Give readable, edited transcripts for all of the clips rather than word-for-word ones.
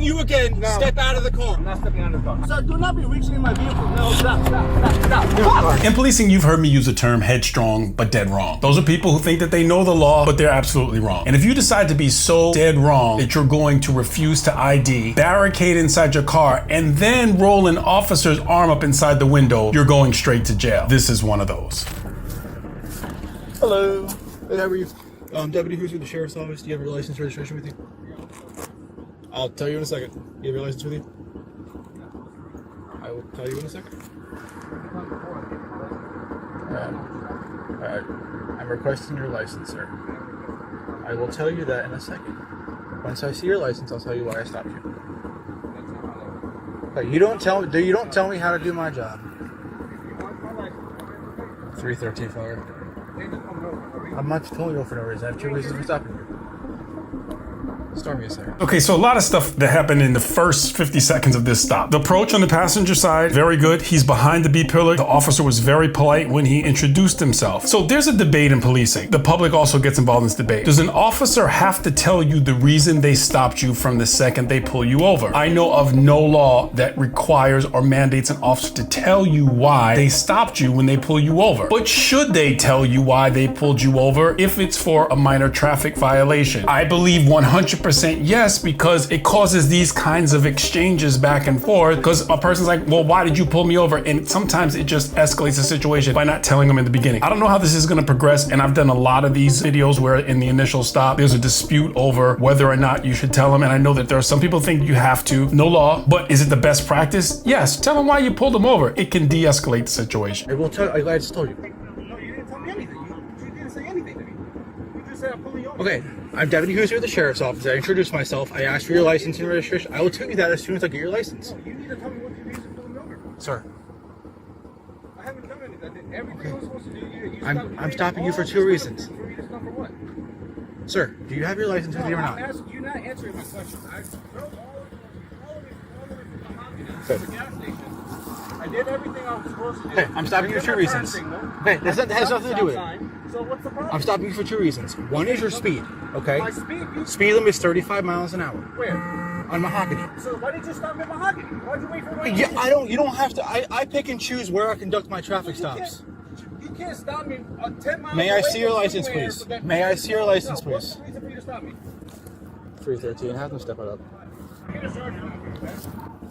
you again. No. Step out of the car. I'm not stepping out of the car. Sir, do not be reaching in my vehicle. No, stop. In policing, you've heard me use the term headstrong, but dead wrong. Those are people who think that they know the law, but they're absolutely wrong. And if you decide to be so dead wrong that you're going to refuse to ID, barricade inside your car, and then roll an officer's arm up inside the window, you're going straight to jail. This is one of those. Hello. Hey, how are you? Deputy who's with the sheriff's office. Do you have your license registration with you? I'll tell you in a second. You have your license with you? I will tell you in a second. Alright. I'm requesting your license, sir. I will tell you that in a second. Once I see your license, I'll tell you why I stopped you. Okay, you don't tell me how to do my job. 313 fire. I'm not pulling you over for no reason. I have 2 reasons for stopping you. Start me a second. Okay, so a lot of stuff that happened in the first 50 seconds of this stop. The approach on the passenger side, very good. He's behind the B pillar. The officer was very polite when he introduced himself. So there's a debate in policing. The public also gets involved in this debate. Does an officer have to tell you the reason they stopped you from the second they pull you over? I know of no law that requires or mandates an officer to tell you why they stopped you when they pull you over. But should they tell you why they pulled you over if it's for a minor traffic violation? I believe 100% yes, because it causes these kinds of exchanges back and forth, because a person's like, well, why did you pull me over? And sometimes it just escalates the situation by not telling them in the beginning. I don't know how this is going to progress, and I've done a lot of these videos where in the initial stop there's a dispute over whether or not you should tell them, and I know that there are some people think you have to. No law, but is it the best practice? Yes. Tell them why you pulled them over. It can de-escalate the situation. I will tell you. I just told you. No, you didn't tell me anything. You didn't say anything to me. You just said I'm pulling you over. Okay. I'm Deputy Hooser with the Sheriff's Office. I introduced myself. I asked for your license and registration. I will tell you that as soon as I get your license. No, you need to tell me what your reason for pulling me over. Sir. I haven't done anything. Everything I was supposed to do, I'm stopping you for 2 reasons. For me to stop for what? Sir, do you have your license with you or not? You're not answering my question. I drove all Good. the gas station. I did everything I was supposed to do. Okay, I'm stopping you for 2 reasons. Okay, that has nothing to do with it. So what's the problem? I'm stopping you for 2 reasons. One is your speed, okay? My speed? Speed limit is 35 miles an hour. Where? On Mahogany. So why did you stop at Mahogany? Why'd you wait for my Yeah, you don't have to. I pick and choose where I conduct my traffic stops. You can't stop me 10 miles May I away see your from license, somewhere please? so that- May I see your license, No, what's please? the reason for you to stop me? 313, have them step it up.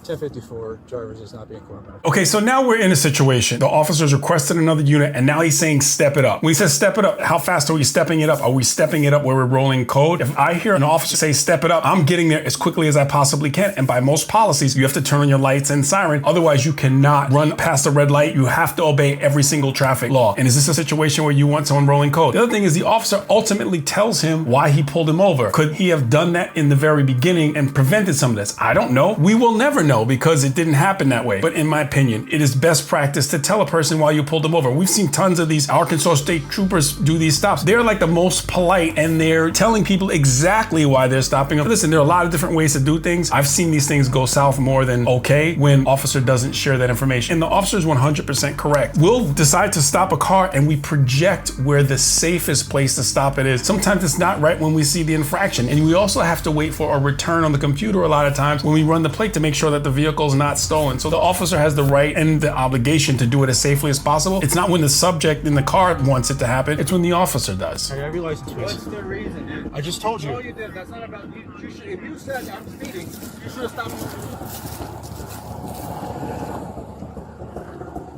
1054, drivers is not being cooperative. Okay, so now we're in a situation. The officer's requested another unit, and now he's saying step it up. When he says step it up, how fast are we stepping it up? Are we stepping it up where we're rolling code? If I hear an officer say step it up, I'm getting there as quickly as I possibly can. And by most policies, you have to turn on your lights and siren. Otherwise, you cannot run past a red light. You have to obey every single traffic law. And is this a situation where you want someone rolling code? The other thing is the officer ultimately tells him why he pulled him over. Could he have done that in the very beginning and prevented some of this? I don't know. We will never know because it didn't happen that way. But in my opinion, it is best practice to tell a person why you pulled them over. We've seen tons of these Arkansas State Troopers do these stops. They're like the most polite, and they're telling people exactly why they're stopping them. Listen, there are a lot of different ways to do things. I've seen these things go south more than okay when officer doesn't share that information. And the officer is 100% correct. We'll decide to stop a car and we project where the safest place to stop it is. Sometimes it's not right when we see the infraction. And we also have to wait for a return on the computer a lot of times when we run the plate to make sure that the vehicle is not stolen. So the officer has the right and the obligation to do it as safely as possible. It's not when the subject in the car wants it to happen. It's when the officer does. I have your license, please. What's the reason, dude? I just told you. No, you did. That's not about you. If you said I'm speeding, you should have stopped me.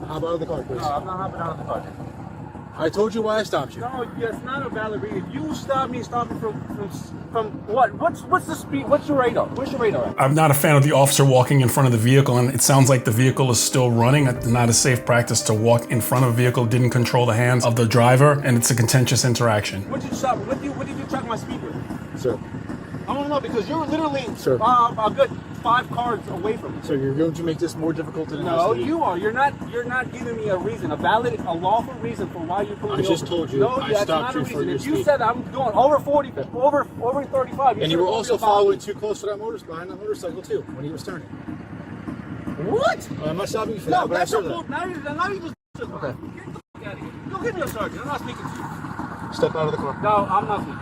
Hop out of the car, please. No, I'm not hopping out of the car. I told you why I stopped you. No, that's not a valid reason. You stop me from what? What's the speed? What's your radar? What's your radar? I'm not a fan of the officer walking in front of the vehicle, and it sounds like the vehicle is still running. It's not a safe practice to walk in front of a vehicle, didn't control the hands of the driver, and it's a contentious interaction. What did you stop? What did you track my speed with? Sir. I want to know because you're literally Sir. A good 5 cars away from me. So you're going to make this more difficult than it has No, to be. you are. You're not giving me a reason, a lawful reason for why you're pulling me over. I just told you No, I that's stopped not a you for reason. your If you speed. said I'm going over 40, over 35, And you were also following too close to that behind that motorcycle too when he was turning. What? I'm not stopping you for No, that, but I that's said your that. fault. Now you just. Okay. Get the fuck out of here. Go get me a sergeant. I'm not speaking to you. Step out of the car. No, I'm not speaking.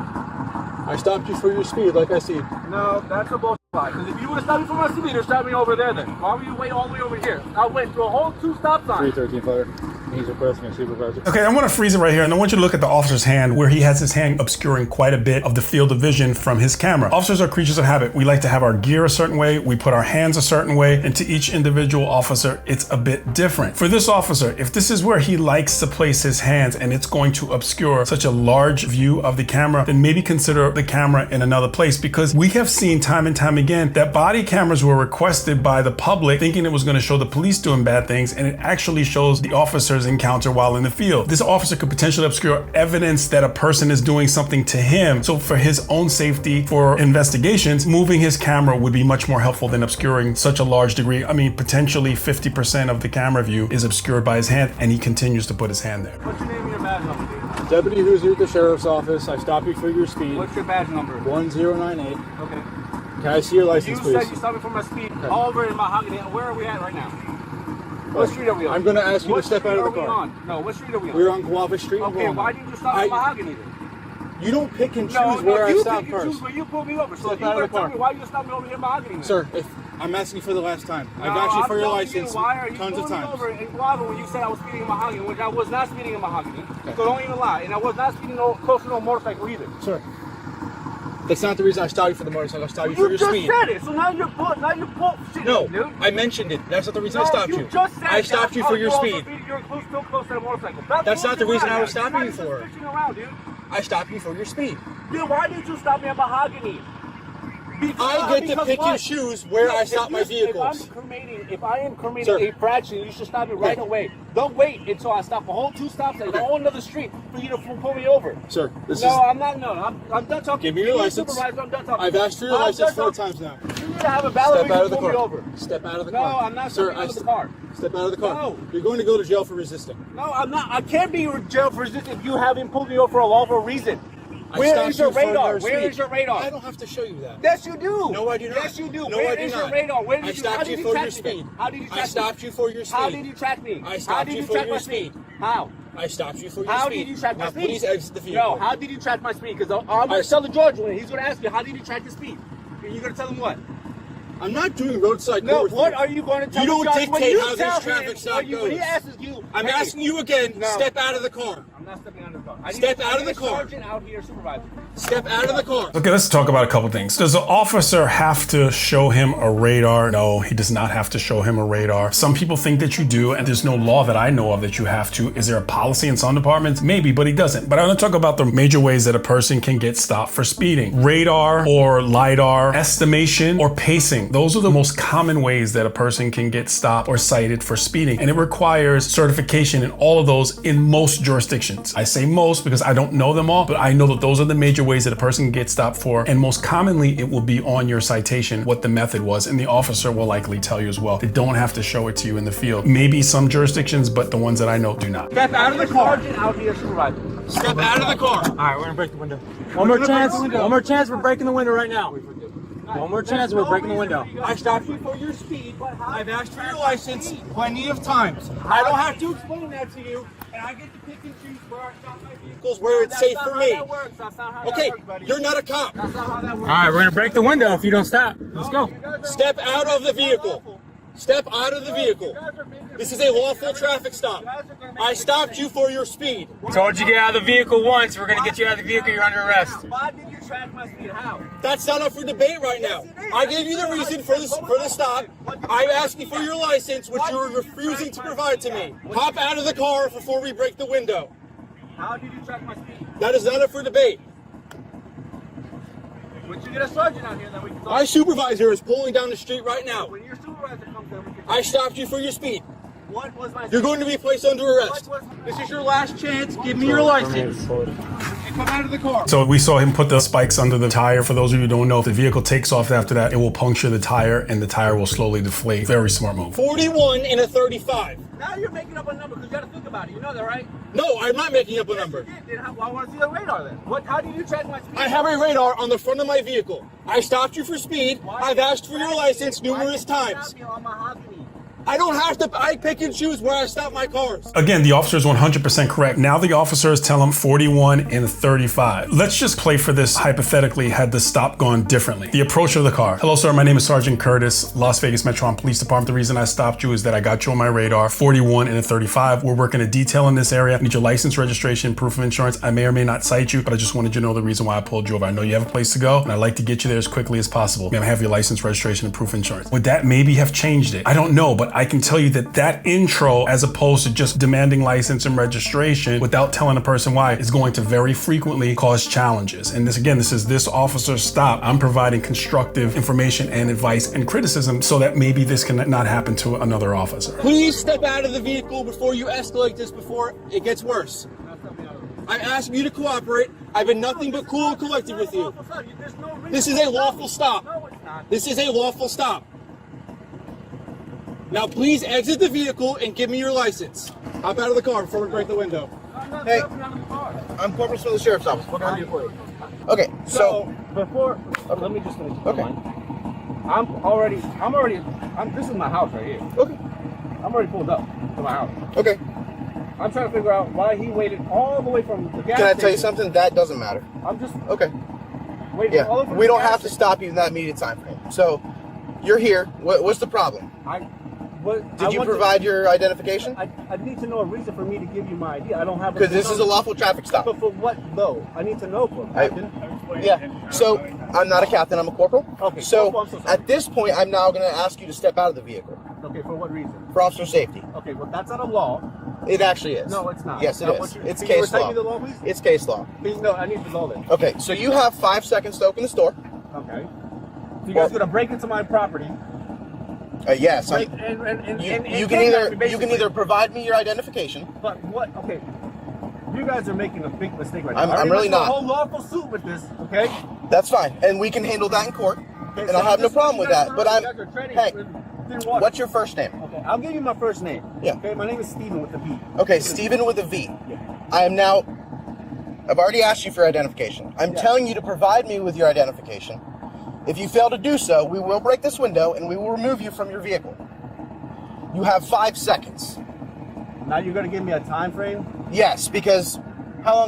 I stopped you for your speed, like I see. No, that's a bullshit. Because if you would have stopped me from my speed, you'd stop me over there then. Why would you wait all the way over here? I went through a whole 2 stop signs. 313 fire. He's requesting a supervisor. Okay, I want to freeze it right here, and I want you to look at the officer's hand where he has his hand obscuring quite a bit of the field of vision from his camera. Officers are creatures of habit. We like to have our gear a certain way, we put our hands a certain way, and to each individual officer, it's a bit different. For this officer, if this is where he likes to place his hands and it's going to obscure such a large view of the camera, then maybe consider the camera in another place, because we have seen time and time again that body cameras were requested by the public thinking it was going to show the police doing bad things, and it actually shows the officer's encounter while in the field. This officer could potentially obscure evidence that a person is doing something to him. So for his own safety, for investigations, moving his camera would be much more helpful than obscuring such a large degree. I mean, potentially 50% of the camera view is obscured by his hand, and he continues to put his hand there. What's your name and your badge number, dude? Deputy who's at the sheriff's office. I stopped you for your speed. What's your badge number? 1098. Okay. Can I see your license, You please? said you stopped me for my speed. All over in Mahogany. Where are we at right now? What street are we on? I'm going to ask you to step out of the What street car. are we on? No, what street are we on? We're on Guava Street. Okay, why did you stop at Mahogany then? You don't pick and choose No, where I you stop pick and choose first. where you pull me over. So Step you out of better the car. tell me why you stopped me over here in Mahogany then. Sir, if I'm asking you for the last time. No, I've asked you for your I'm telling license why are you tons of pulling me times. over in Guava when you said I was speeding in Mahogany, which I was not speeding in Mahogany. So don't even lie. And I was not speeding close to no motorcycle either. Sir, that's not the reason I stopped you for the motorcycle. I stopped you for You your just speed. said it. So now you're shit, No, dude. I mentioned it. That's not the reason No, I stopped you you. just said I stopped you for your speed. You're still close to the motorcycle. That's not the reason I was stopping you You're for. not just fishing around, dude. I stopped you for your speed. Dude, why did you stop me at Mahogany? I get to Because pick what? and choose where I stop my vehicles. If I am cremating Sir. a fraction, you should stop me right away. Don't wait until I stop a whole 2 stops and a whole another street for you to pull me over. Sir, this No, is. I'm not. No, I'm done talking. Give me your You license. supervisor, I'm done talking. I've asked for your I'm license done 4 times now. You need to have a valid Step out of the reason to pull me car. over. Step out of the No, car. I'm not Sir, stepping out of the car. Step out of the car. No. You're going to go to jail for resisting. No, I'm not. I can't be in jail for this if you haven't pulled me over for a lawful reason. I Where stopped is your you for radar? your Where speed. is your radar? I don't have to show you that. Yes, you do. No, I do not. Yes, you do. No, Where I do is not. your radar? Where did I you, stopped how did you you for track your me speed. then? How did you track I me? stopped you for your speed. How did you track me? I How stopped did you you for track your my speed? speed. How? I stopped you for your How speed. did you track my Now speed? please exit the vehicle. No, how did you track my speed? Because I'm going to tell the George one. He's going to ask you, how did you track the speed? And you're going to tell him what? I'm not doing roadside No, court with what you. are you going to tell You the don't judge when dictate you how this tell traffic him, stop when he goes. asks you, I'm hey, asking you again, No. step out of the car. I'm not stepping out of the car. I Step need, out I of need the a car. sergeant out here supervising. Step out of the car. Okay, let's talk about a couple things. Does the officer have to show him a radar? No, he does not have to show him a radar. Some people think that you do, and there's no law that I know of that you have to. Is there a policy in some departments? Maybe, but he doesn't. But I want to talk about the major ways that a person can get stopped for speeding. Radar or LiDAR, estimation or pacing. Those are the most common ways that a person can get stopped or cited for speeding. And it requires certification in all of those in most jurisdictions. I say most because I don't know them all, but I know that those are the major ways that a person can get stopped for. And most commonly, it will be on your citation what the method was. And the officer will likely tell you as well. They don't have to show it to you in the field. Maybe some jurisdictions, but the ones that I know do not. Step out of the car. Sergeant out here supervising. Step out of the car. All right, we're gonna break the window. One more chance. One more chance. We're breaking the window right now. One more chance. We're breaking the window. I stopped you for your speed. I've asked for your license plenty of times. I don't have to explain that to you, and I get to pick and choose where I stop my vehicles, where it's safe for me. Okay, you're not a cop. That's not how that works. All right, we're gonna break the window if you don't stop. Let's go. Step out of the vehicle. Step out of the vehicle. This is a lawful traffic stop. I stopped you for your speed. Told you to get out of the vehicle once. We're gonna get you out of the vehicle. You're under arrest. Why did you track my speed? How? That's not up for debate right now. I gave you the reason for the stop. I'm asking for your license, which you're refusing to provide to me. Hop out of the car before we break the window. How did you track my speed? That is not up for debate. Once you get a sergeant out here, then we can talk. My supervisor is pulling down the street right now. When your supervisor comes in, we can talk. I stopped you for your speed. What was my You're going to be placed under arrest. What was This is your last chance. Give me your license. And come out of the car. So we saw him put the spikes under the tire. For those of you who don't know, if the vehicle takes off after that, it will puncture the tire and the tire will slowly deflate. Very smart move. 41 and a 35. Now you're making up a number because you got to think about it. You know that, right? No, I'm not making up a number. You did. Then I want to see the radar then. What? How did you track my speed? I have a radar on the front of my vehicle. I stopped you for speed. I've asked for your license numerous times. Why did you stop me on Mahogany? I don't have to. I pick and choose where I stop my cars. Again, the officer is 100% correct. Now the officers tell him 41 and 35. Let's just play for this hypothetically had the stop gone differently. The approach of the car. Hello, sir. My name is Sergeant Curtis, Las Vegas Metropolitan Police Department. The reason I stopped you is that I got you on my radar. 41 and 35. We're working a detail in this area. I need your license, registration, proof of insurance. I may or may not cite you, but I just wanted you to know the reason why I pulled you over. I know you have a place to go, and I'd like to get you there as quickly as possible. May I have your license, registration, and proof of insurance? Would that maybe have changed it? I don't know, but I can tell you that intro, as opposed to just demanding license and registration without telling a person why, is going to very frequently cause challenges. And this is this officer's stop. I'm providing constructive information and advice and criticism so that maybe this can not happen to another officer. Please step out of the vehicle before you escalate this before it gets worse. I asked you to cooperate. I've been nothing but cool and collected with you. This is a lawful stop. This is a lawful stop. Now please exit the vehicle and give me your license. Hop out of the car before we break the window. Hey, I'm Corporal Smith of the Sheriff's Office. What can I do for you? Okay, So before, let me just finish. Okay. This is my house right here. Okay. I'm already pulled up to my house. Okay. I'm trying to figure out why he waited all the way from the gas Can I tell you station. something? That doesn't matter. I'm just Okay. waiting all the way Yeah. from We the don't gas have to station. stop you in that immediate time frame. So, you're here. What's the problem? Did you provide your identification? I need to know a reason for me to give you my ID. I don't have. Because this is a lawful traffic stop. But for what though? I need to know for. Captain. Yeah. So, I'm not a captain. I'm a corporal. Okay, So, corporal, I'm so sorry. at this point, I'm now going to ask you to step out of the vehicle Okay, for what reason? for officer safety. Okay, well that's not a law. It actually is. No, it's not. Yes, it Now, is. what you- It's can you case recite law. me the law, please? It's case law. Please, no, I need the law then. Okay, so you have 5 seconds to open the store. Okay. So you guys gonna break into my property? Yes. Break, You can either provide me your identification. But what? Okay. You guys are making a big mistake right now. I'm I already really went through not. a whole lawful suit with this. Okay. That's fine, and we can handle that in court, Okay, and so I have no this is problem with what you that. guys But are- I'm, you guys are treading hey, thin water. what's your first name? Okay, I'll give you my first name. Yeah. Okay, my name is Steven with the V. Okay, Stephen with a V. Yeah. I am now. I've already asked you for identification. I'm Yeah. telling you to provide me with your identification. If you fail to do so, we will break this window and we will remove you from your vehicle. You have 5 seconds. Now you're gonna give me a time frame? Yes, because how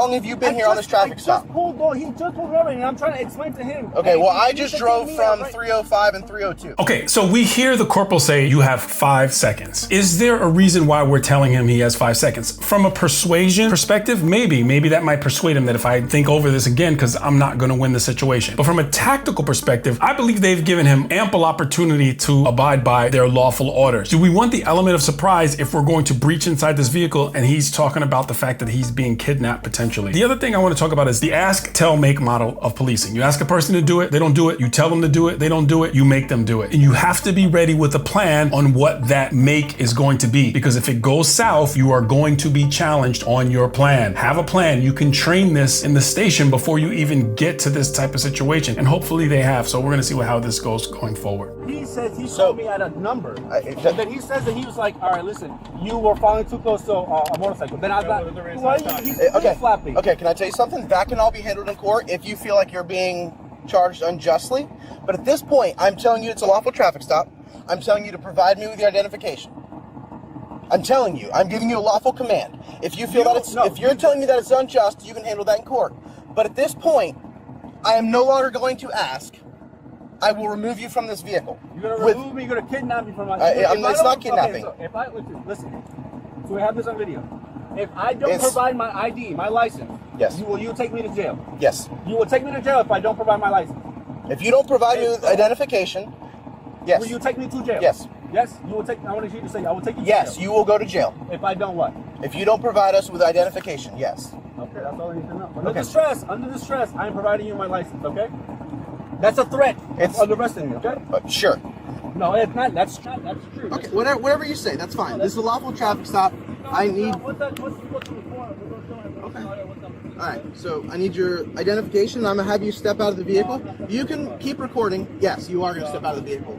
long have you been here on this traffic stop? He just pulled over, and I'm trying to explain to him. Okay, Hey, well, he I needs just to drove give me a from right- 305 and 302. Okay, so we hear the corporal say you have 5 seconds. Is there a reason why we're telling him he has 5 seconds? From a persuasion perspective, maybe that might persuade him that if I think over this again, because I'm not going to win the situation. But from a tactical perspective, I believe they've given him ample opportunity to abide by their lawful orders. Do we want the element of surprise if we're going to breach inside this vehicle and he's talking about the fact that he's being kidnapped potentially? The other thing I want to talk about is the ask, tell, make model of policing. You ask a person to do it, they don't do it. You tell them to do it, they don't do it. You make them do it. And you have to be ready with a plan on what that make is going to be. Because if it goes south, you are going to be challenged on your plan. Have a plan. You can train this in the station before you even get to this type of situation. And hopefully they have. So we're going to see how this goes going forward. He says he So- told me at a number. I- And then he says that he was like, all right, listen, you were following too close to a motorcycle. Then I got, well, he's Okay. flapping. Okay, can I tell you something? That can all be handled in court if you feel like you're being charged unjustly. But at this point, I'm telling you it's a lawful traffic stop. I'm telling you to provide me with your identification. I'm telling you, I'm giving you a lawful command. If you feel if you're telling me that it's unjust, you can handle that in court. But at this point, I am no longer going to ask. I will remove you from this vehicle. You're gonna remove me. You're gonna kidnap me from my. It's not kidnapping. Okay, so if I listen, so we have this on video. If I don't It's- provide my ID, my license, Yes. you take me to jail. Yes. You will take me to jail if I don't provide my license. If you don't provide me with identification, yes. Will you take me to jail? Yes. Yes. You will take. I want you to say I will take you to Yes, jail. you will go to jail. If I don't what? If you don't provide us with identification, yes. Okay, that's all I need to know. Under Okay. the stress, I am providing you my license. Okay. That's a threat. It's- It's arresting me. Okay. Sure. No, it's not. That's true. Okay, whatever you say, that's fine. This is a lawful traffic stop. I need. What's the report? All right, so I need your identification. I'm gonna have you step out of the vehicle. You can keep recording. Yes, you are gonna step out of the vehicle.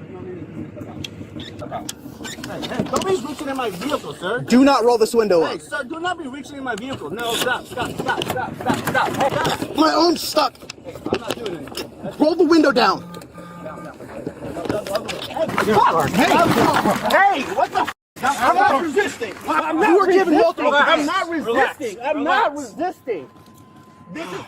Hey, don't be reaching in my vehicle, sir. Do not roll this window Hey, up. sir, do not be reaching in my vehicle. No, stop. Hey, stop. My arm's stuck. I'm not doing anything. Roll the window down. Hey, fuck? Hey, what the? I'm not resisting. I'm not resisting. I'm not resisting. I'm not resisting. This is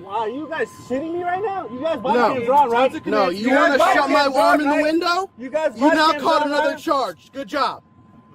Wow, are you guys shitting me right now? You guys body cams on, right? No, you want to shut my arm in the window? You guys now caught another charge. Good job.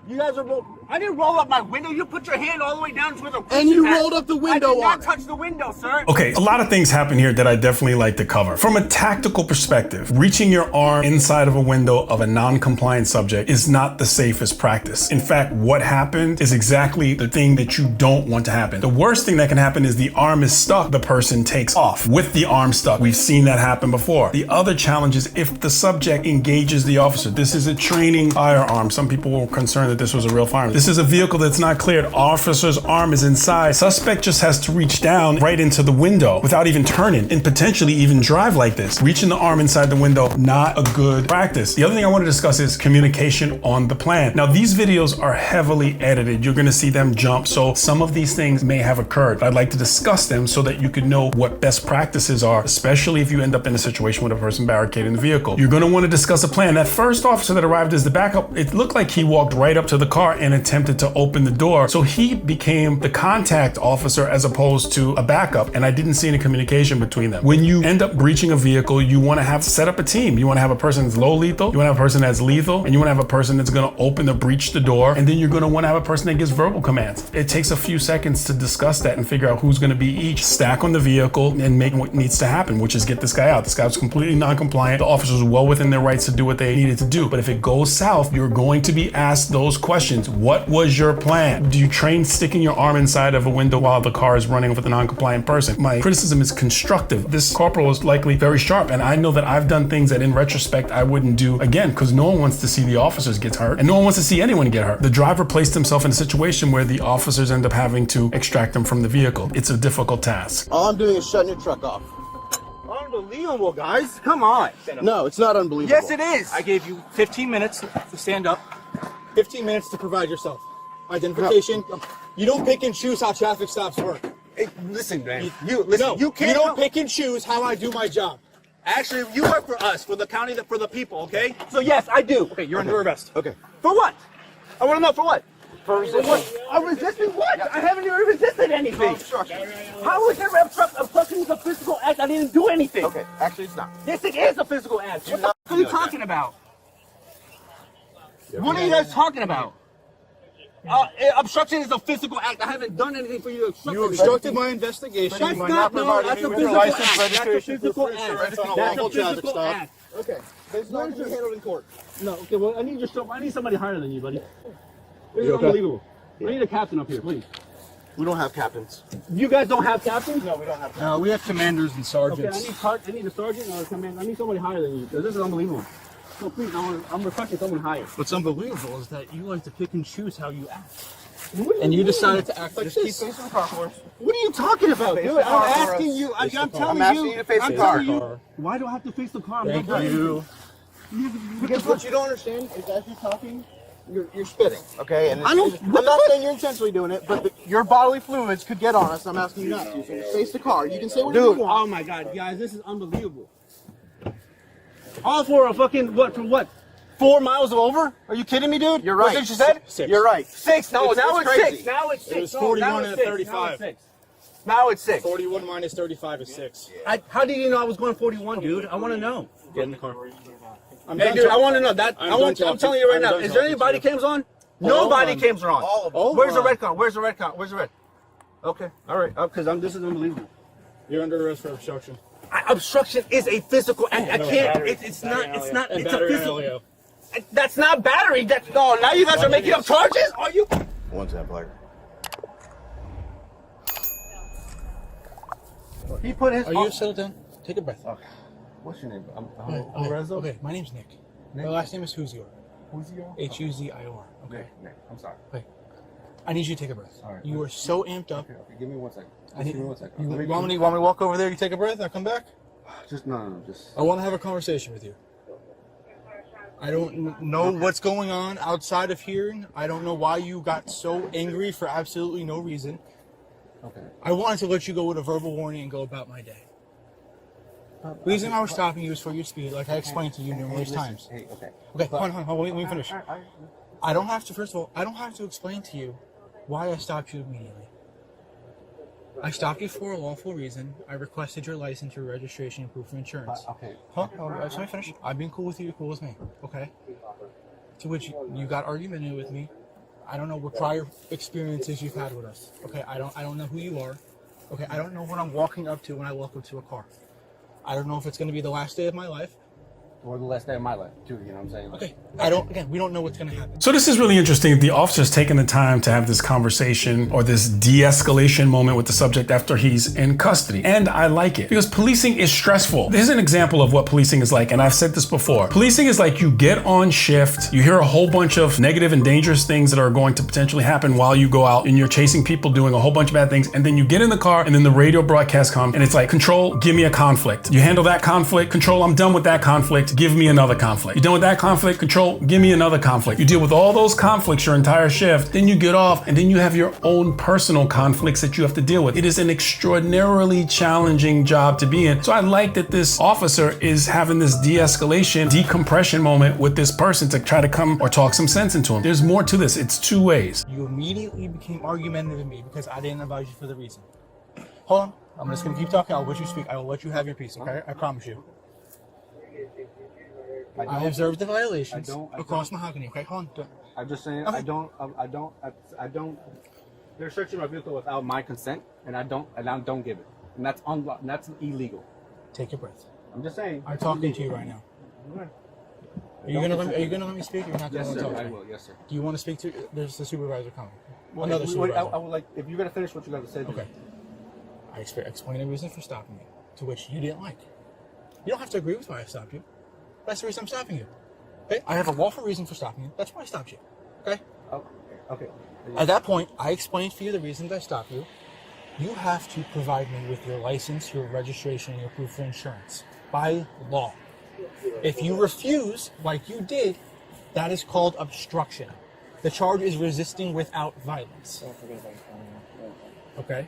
You guys are. I didn't roll up my window. You put your hand all the way down to the. And you rolled up the window. I did not touch the window, sir. Okay, a lot of things happen here that I definitely like to cover. From a tactical perspective, reaching your arm inside of a window of a non-compliant subject is not the safest practice. In fact, what happened is exactly the thing that you don't want to happen. The worst thing that can happen is the arm is stuck, the person takes off with the arm stuck. We've seen that happen before. The other challenge is if the subject engages the officer. This is a training firearm. Some people were concerned that this was a real firearm. This is a vehicle that's not cleared. Officer's arm is inside. Suspect just has to reach down right into the window without even turning and potentially even drive like this. Reaching the arm inside the window, not a good practice. The other thing I want to discuss is communication on the plan. Now, these videos are heavily edited. You're going to see them jump. So some of these things may have occurred. I'd like to discuss them so that you could know what best practices are, especially if you end up in a situation with a person barricading the vehicle. You're going to want to discuss a plan. That first officer that arrived as the backup, it looked like he walked right up to the car and attempted to open the door. So he became the contact officer as opposed to a backup, and I didn't see any communication between them. When you end up breaching a vehicle, you want to have set up a team. You want to have a person that's low lethal, you want to have a person that's lethal, and you want to have a person that's going to open or breach the door, and then you're going to want to have a person that gives verbal commands. It takes a few seconds to discuss that and figure out who's going to be each. Stack on the vehicle and make what needs to happen, which is get this guy out. This guy was completely non-compliant. The officers were well within their rights to do what they needed to do. But if it goes south, you're going to be asked those questions. What was your plan? Do you train sticking your arm inside of a window while the car is running with a non-compliant person? My criticism is constructive. This corporal is likely very sharp, and I know that I've done things that in retrospect I wouldn't do again, because no one wants to see the officers get hurt, and no one wants to see anyone get hurt. The driver placed himself in a situation where the officers end up having to extract him from the vehicle. It's a difficult task. All I'm doing is shutting your truck off. Unbelievable, guys. Come on. No, it's not unbelievable. Yes, it is. I gave you 15 minutes to stand up, 15 minutes to provide yourself identification. You don't pick and choose how traffic stops work. Hey, listen, man. You listen. No, you can't. You don't pick and choose how I do my job. Actually, you work for us, for the county, for the people. Okay. So yes, I do. Okay, you're under arrest. Okay. For what? I want to know for what. For what? I'm resisting what? I haven't even resisted anything. How is there obstruction is a physical act? I didn't do anything. Okay, actually it's not. Yes, it is a physical act. What the fuck are you talking about? What are you guys talking about? Obstruction is a physical act. I haven't done anything for you to obstruct. You obstructed my investigation. That's by not providing that's me a with your physical license, act. That's a registration, physical proof of act. insurance on a That's lawful a traffic physical stop. act. Okay. It's not going to be handled in court. No, okay, well, I need somebody higher than you, buddy. This is unbelievable. I need a captain up here, please. We don't have captains. You guys don't have captains? No, we don't have captains. No, we have commanders and sergeants. Okay, I need a sergeant or a commander. I need somebody higher than you, because this is unbelievable. So please, I'm requesting someone higher. What's unbelievable is that you like to pick and choose how you act. And you decided to act like Just keep this. facing the car for us. What are you talking about, Face dude? the car I'm for asking us. you. I'm telling I'm asking you to face the car. Why do I have to face the car? Thank you. Because what you don't understand is as you're talking, you're spitting, okay? And I don't- I'm not saying you're intentionally doing it, but your bodily fluids could get on us. I'm asking you not to. So just face the car. You can say what you Dude, want. oh my god, guys, this is unbelievable. All for a fucking, what, for what? 4 miles over? Are you kidding me, dude? You're right. What's that you said? 6. You're right. 6. No, now it's it's crazy. 6. Now it's 6. It was No, 41 now and it's a 6. 35. Now it's 6. 41 minus 35 is 6. How did you know I was going 41, dude? I want to know. Get in the car. Hey, dude, I want to know that. I'm telling you right now. Is there any body cams on? No body cams are on. All of them. Where's the red car? Where's the red car? Where's the red? Okay, all right. Because this is unbelievable. You're under arrest for obstruction. Obstruction is a physical act. I can't. It's not. It's not. It's a physical. That's not battery. No. Now you guys are making up charges. Are you? One tap, like. He put his. Are you settled down? Take a breath. What's your name? Okay, my name's Nick. My last name is Huzior. Huzior? Huzior. Okay. Nick, I'm sorry. I need you to take a breath. All right. You are so amped up. Okay, give me 1 second. I need, Give me 1 second. you want me to walk over there? You take a breath. I come back. No. I want to have a conversation with you. I don't know what's going on outside of here. I don't know why you got so angry for absolutely no reason. Okay. I wanted to let you go with a verbal warning and go about my day. The reason I was stopping you is for your speed, like I explained to you numerous times. Hey, okay. Okay, hold on, let me finish. I don't have to, first of all, I don't have to explain to you why I stopped you immediately. I stopped you for a lawful reason. I requested your license, your registration, and proof of insurance. Okay. Huh? Let me finish. I've been cool with you, you're cool with me. Okay? To which you got argumentative with me. I don't know what prior experiences you've had with us. Okay? I don't know who you are. Okay? I don't know what I'm walking up to when I walk up to a car. I don't know if it's going to be the last day of my life. Or the last day of my life, too, you know what I'm saying? Okay. We don't know what's going to happen. So this is really interesting. The officer's taking the time to have this conversation or this de-escalation moment with the subject after he's in custody. And I like it because policing is stressful. This is an example of what policing is like. And I've said this before. Policing is like you get on shift, you hear a whole bunch of negative and dangerous things that are going to potentially happen while you go out and you're chasing people doing a whole bunch of bad things. And then you get in the car and then the radio broadcast comes and it's like, control, give me a conflict. You handle that conflict, control, I'm done with that conflict. Give me another conflict. You're done with that conflict, control, give me another conflict. You deal with all those conflicts your entire shift, then you get off and then you have your own personal conflicts that you have to deal with. It is an extraordinarily challenging job to be in. So I like that this officer is having this de-escalation, decompression moment with this person to try to come or talk some sense into him. There's more to this. It's two ways. You immediately became argumentative with me because I didn't advise you for the reason. Hold on. I'm just going to keep talking. I'll let you speak. I will let you have your piece, okay? I promise you. I observed the violations across mahogany. Okay, hold on. I'm just saying, Okay. I don't. They're searching my vehicle without my consent, and I don't give it, and that's illegal. Take your breath. I'm just saying. I'm talking to you right now. Are you gonna let me speak? Or you're not gonna Yes, talk sir. to I me? will. Yes, sir. Do you want to speak to? There's the supervisor coming. Well, Another supervisor. I would like if you're gonna finish what you got to say. Okay. I explained the reason for stopping you, to which you didn't like. You don't have to agree with why I stopped you. That's the reason I'm stopping you. Okay? I have a lawful reason for stopping you. That's why I stopped you. Okay? Oh, okay. At that point, I explained for you the reason that I stopped you. You have to provide me with your license, your registration, and your proof of insurance by law. If you refuse, like you did, that is called obstruction. The charge is resisting without violence. Okay?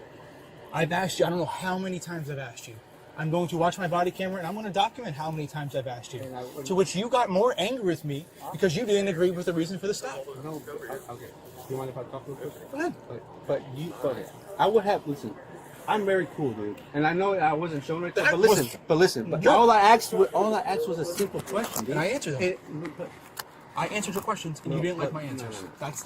I've asked you, I don't know how many times I've asked you. I'm going to watch my body camera and I'm going to document how many times I've asked you. To which you got more angry with me because you didn't agree with the reason for the stop. No, okay. Do you mind if I talk real quick? Go ahead. But you, okay. I would have, listen, I'm very cool, dude. And I know I wasn't shown right there, That but was- listen. But all I asked was a simple question, dude. And I answered them. But- I answered your questions and you didn't like but- my answers. no. That's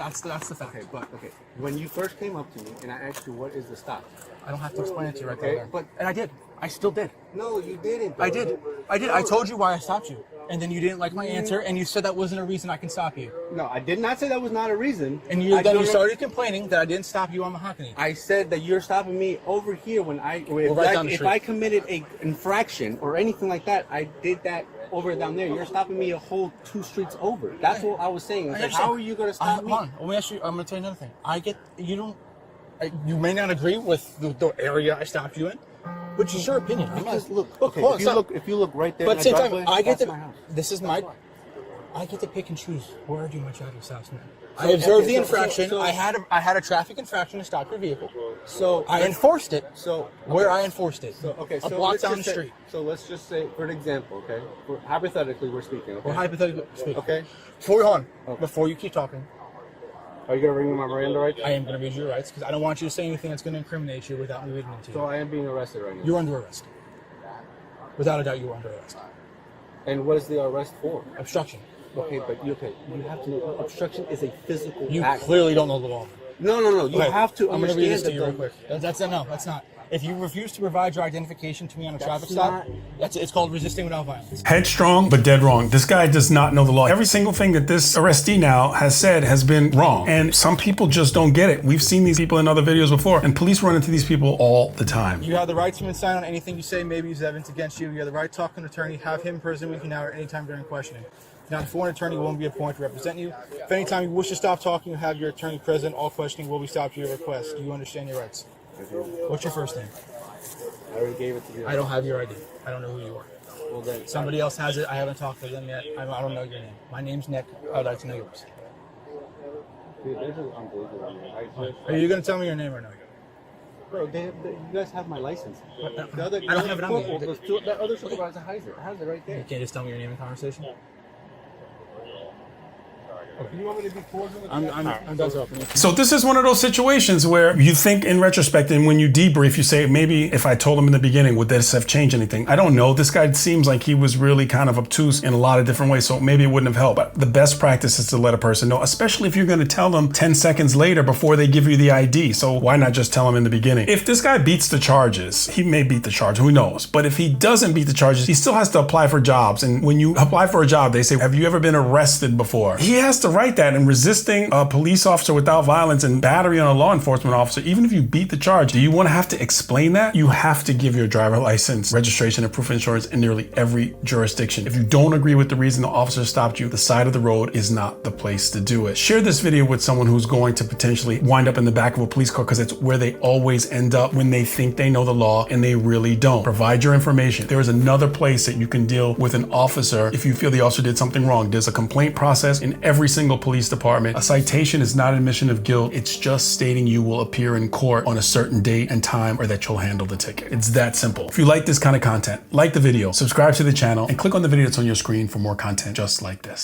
the fact. Okay. When you first came up to me and I asked you what is the stop? I don't have to explain it to you right Okay, there. but- And I did. I still did. No, you didn't. I did. I told you why I stopped you. And then you didn't like my answer and you said that wasn't a reason I can stop you. No, I did not say that was not a reason. And then you started complaining that I didn't stop you on mahogany. I said that you're stopping me over here when if I committed a infraction or anything like that, I did that over down there. You're stopping me a whole 2 streets over. That's what I was saying. It's like, how are you going to stop me? Hold on. Let me ask you. I'm going to tell you another thing. You may not agree with the area I stopped you in, which is your opinion. I'm Because not, look, okay, hold on, stop. if you look right there, But in at that the same driveway, time, I get that's to. my house. This is my. I get to pick and choose where I do my traffic stops, man. So, I observed okay, the infraction. so- I had a traffic infraction to stop your vehicle. So I enforced it. So Where I enforced it. So okay, a so block let's down the just say- street. So let's just say, for an example, okay, hypothetically we're speaking. Okay. Or hypothetically speaking. Okay. Before you keep talking, Are you gonna read me my Miranda rights? I am going to read your rights because I don't want you to say anything that's going to incriminate you without me reading it to you. So I am being arrested right now. You're under arrest. Without a doubt, you are under arrest. And what is the arrest for? Obstruction. Okay, but you have to know obstruction is a physical You act. clearly don't know the law. No. You Okay, have to I'm going to understand read this to that you real quick. That's not. If you refuse to provide your identification to me on a traffic stop, it's called resisting without violence. Headstrong, but dead wrong. This guy does not know the law. Every single thing that this arrestee now has said has been wrong. And some people just don't get it. We've seen these people in other videos before, and police run into these people all the time. You have the right to sign on anything you say may be used as evidence against you. You have the right to talk to an attorney, have him present with you now at any time during questioning. Now, before an attorney will be appointed to represent you. If any time you wish to stop talking, you have your attorney present. All questioning will be stopped at your request. Do you understand your rights? What's your first name? I already gave it to you. I don't have your ID. I don't know who you are. Well, then, Somebody else has it. I haven't talked to them yet. I don't know your name. My name's Nick. I'd like to know yours. dude, this is unbelievable. Are you going to tell me your name or no? Bro, you guys have my license. The other, I don't have it on me. that other supervisor has it right there. You can't just tell me your name in conversation? Do you want me to be cordial with you? I'm done talking. So this is one of those situations where you think in retrospect, and when you debrief, you say, maybe if I told him in the beginning, would this have changed anything? I don't know. This guy seems like he was really kind of obtuse in a lot of different ways, so maybe it wouldn't have helped. But the best practice is to let a person know, especially if you're going to tell them 10 seconds later before they give you the ID. So why not just tell them in the beginning? If this guy beats the charges, he may beat the charge, who knows? But if he doesn't beat the charges, he still has to apply for jobs. And when you apply for a job, they say, have you ever been arrested before? He has to write that, and resisting a police officer without violence and battery on a law enforcement officer, even if you beat the charge, do you want to have to explain that? You have to give your driver license, registration, and proof of insurance in nearly every jurisdiction. If you don't agree with the reason the officer stopped you, the side of the road is not the place to do it. Share this video with someone who's going to potentially wind up in the back of a police car, because it's where they always end up when they think they know the law and they really don't. Provide your information. There is another place that you can deal with an officer if you feel the officer did something wrong. There's a complaint process in every single police department. A citation is not an admission of guilt. It's just stating you will appear in court on a certain date and time, or that you'll handle the ticket. It's that simple. If you like this kind of content, like the video, subscribe to the channel, and click on the video that's on your screen for more content just like this.